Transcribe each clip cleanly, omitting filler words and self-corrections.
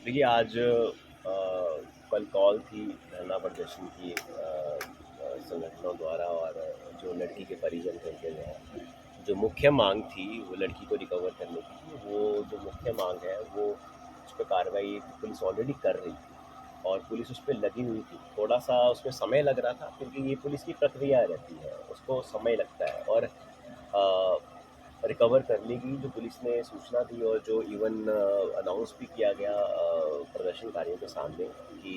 देखिए आज कल कॉल थी धरना प्रदर्शन की संगठनों द्वारा और जो लड़की के परिजन थे उनके द्वारा जो मुख्य मांग थी वो लड़की को रिकवर करने की थी। वो जो मुख्य मांग है वो उस पर कार्रवाई पुलिस ऑलरेडी कर रही थी और पुलिस उस पर लगी हुई थी। थोड़ा सा उसमें समय लग रहा था क्योंकि ये पुलिस की प्रक्रिया रहती है, उसको समय लगता है और रिकवर करने की जो पुलिस ने सूचना दी और जो इवन अनाउंस भी किया गया प्रदर्शनकारियों के सामने कि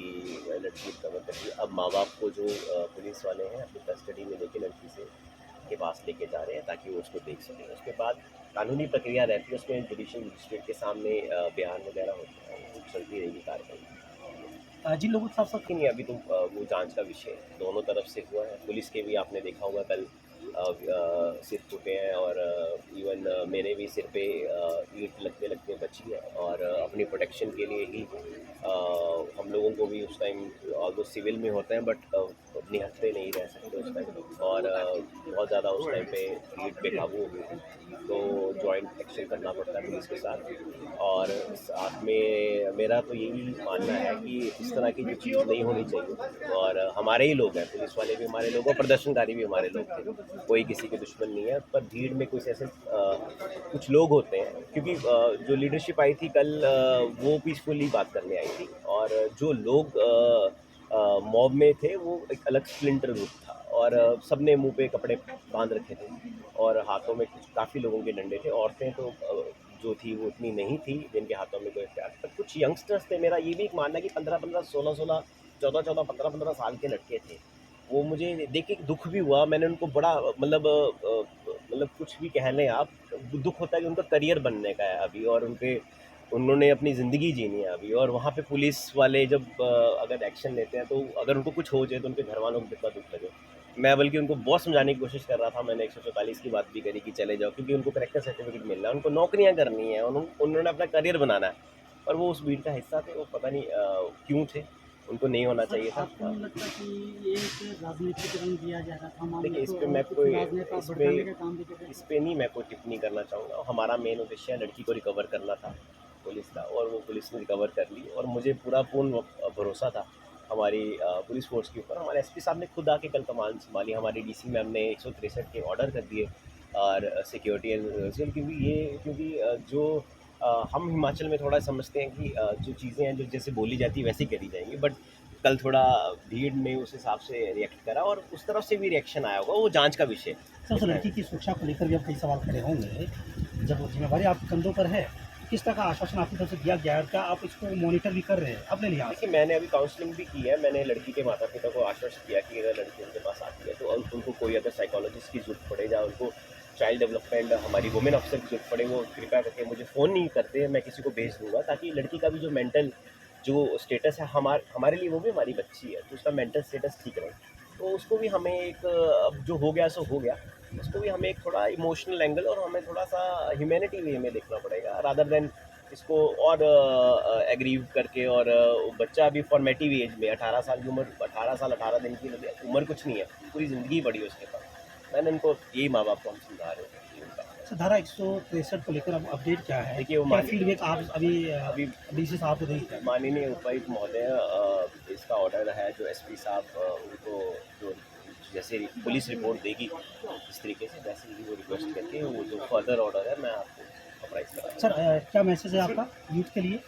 लड़की रिकवर कर ली। अब माँ बाप को जो पुलिस वाले हैं अपनी कस्टडी में लेके लड़की से के पास लेके जा रहे हैं ताकि वो उसको देख सकें। उसके बाद कानूनी प्रक्रिया रहती है, उसमें जुडिशियल मजिस्ट्रेट के सामने बयान वगैरह होते हैं, वो चलती रहेगी कार्रवाई। जिन लोगों के साथ साथ कि नहीं अभी तो वो जांच का विषय है, दोनों तरफ से हुआ है। पुलिस के भी आपने देखा होगा कल सिर फूटे हैं और इवन मेरे भी सिर पे ईंट लगते लगते बची है और अपनी प्रोटेक्शन के लिए ही हम लोगों को भी उस टाइम ऑल्दो सिविल में होते हैं बट निहत्थे नहीं रह सकते उस टाइम और बहुत ज़्यादा उस टाइम पे भीड़ बेकाबू हो गई थी, तो जॉइंट एक्शन करना पड़ता है पुलिस के साथ। और साथ में मेरा तो यही मानना है कि इस तरह की जो चीज़ नहीं होनी चाहिए और हमारे ही लोग हैं, पुलिस वाले भी हमारे लोग हैं, प्रदर्शनकारी भी हमारे लोग थे, कोई किसी के दुश्मन नहीं है। पर भीड़ में कुछ ऐसे कुछ लोग होते हैं क्योंकि जो लीडरशिप आई थी कल वो पीसफुली बात करने आई थी और जो लोग मॉब में थे वो एक अलग स्प्लिंटर ग्रुप था और सबने मुंह पे कपड़े बांध रखे थे और हाथों में कुछ काफ़ी लोगों के डंडे थे। औरतें तो जो थी वो इतनी नहीं थी जिनके हाथों में कोई हथियार, पर कुछ यंगस्टर्स थे। मेरा ये भी एक मानना है कि 15-15, 16-16, 14-14, 15-15 साल के लड़के थे। वो मुझे देख के दुख भी हुआ, मैंने उनको बड़ा मतलब कुछ भी कह लें आप, दुख होता है कि उनका करियर बनने का है अभी और उन्होंने अपनी ज़िंदगी जीनी है अभी और वहाँ पे पुलिस वाले जब अगर एक्शन लेते हैं तो अगर उनको कुछ हो जाए तो उनके घर वालों को कितना दुख लगे। मैं बल्कि उनको बहुत समझाने की कोशिश कर रहा था, मैंने 144 की बात भी करी कि चले जाओ क्योंकि उनको करेक्टर सर्टिफिकेट मिलना है, उनको नौकरियां करनी है, उन्होंने अपना करियर बनाना है। पर वो उस भीड़ का हिस्सा थे, वो पता नहीं क्यों थे, उनको नहीं होना सर चाहिए था। आपको नहीं लगता कि ये एक राजनीतिक रंग दिया जा रहा था मामले देखिए को और कुछ राजनेता भड़काने का काम भी कर रहे इस थे? पे नहीं मैं कोई टिप्पणी करना चाहूँगा। हमारा मेन उद्देश्य लड़की को रिकवर करना था पुलिस का और वो पुलिस ने रिकवर कर ली और मुझे पूरा पूर्ण भरोसा था हमारी पुलिस फ़ोर्स के ऊपर। हमारे एसपी साहब ने खुद आके कल कमान सँभाली, हमारी डीसी मैम ने 163 के ऑर्डर कर दिए और सिक्योरिटी एंड क्योंकि जो हम हिमाचल में थोड़ा समझते हैं कि जो चीज़ें हैं जो जैसे बोली जाती है वैसी करी जाएँगी, बट कल थोड़ा भीड़ ने उस हिसाब से रिएक्ट करा और उस तरफ से भी रिएक्शन आया होगा, वो जाँच का विषय है। सर उस इतना लड़की है। की सुरक्षा को लेकर भी अब कई सवाल खड़े होंगे। जब वो जिम्मेवारी आपके कंधों पर है, किस तरह का आश्वासन आपकी तरफ से दिया गया है और क्या आप इसको मॉनिटर भी कर रहे हैं अपने लिहाज देखिए, से? मैंने अभी काउंसलिंग भी की है। मैंने लड़की के माता-पिता को आश्वस्त किया कि अगर लड़की उनके पास आती है, तो उनको कोई अगर साइकोलॉजिस्ट की ज़रूरत पड़े या उनको चाइल्ड डेवलपमेंट हमारी वुमेन अफ़सर की ज़रूरत पड़े, वो कृपया करके मुझे फ़ोन नहीं करते, मैं किसी को भेज दूँगा ताकि लड़की का भी जो मेंटल जो स्टेटस है हमारे लिए वो भी हमारी बच्ची है, तो उसका मेंटल स्टेटस ठीक रहे। तो उसको भी हमें एक अब जो हो गया सो हो गया, उसको भी हमें एक थोड़ा इमोशनल एंगल और हमें थोड़ा-सा ह्यूमैनिटी वे में देखना पड़ेगा रादर देन इसको और एग्रीव करके और बच्चा अभी फॉर्मेटिव एज में 18 साल की उम्र, 18 साल 18 दिन की उम्र कुछ नहीं है, पूरी ज़िंदगी पड़ी है उसके पास। मैंने उनको यही माँ बाप को हम समझा रहे हैं कि उनका सर धारा 163 को लेकर अब अपडेट क्या है? देखिए वो क्या फीडबैक आप अभी अभी डीसी साहब को दें? माननीय उपायुक्त महोदय इसका ऑर्डर है जो एसपी साहब उनको जो जैसे पुलिस रिपोर्ट देगी इस तरीके से वैसे ही वो रिक्वेस्ट करके वो जो फर्दर ऑर्डर है मैं आपको अप्राइज करा सर क्या मैसेज है आपका यूथ के लिए?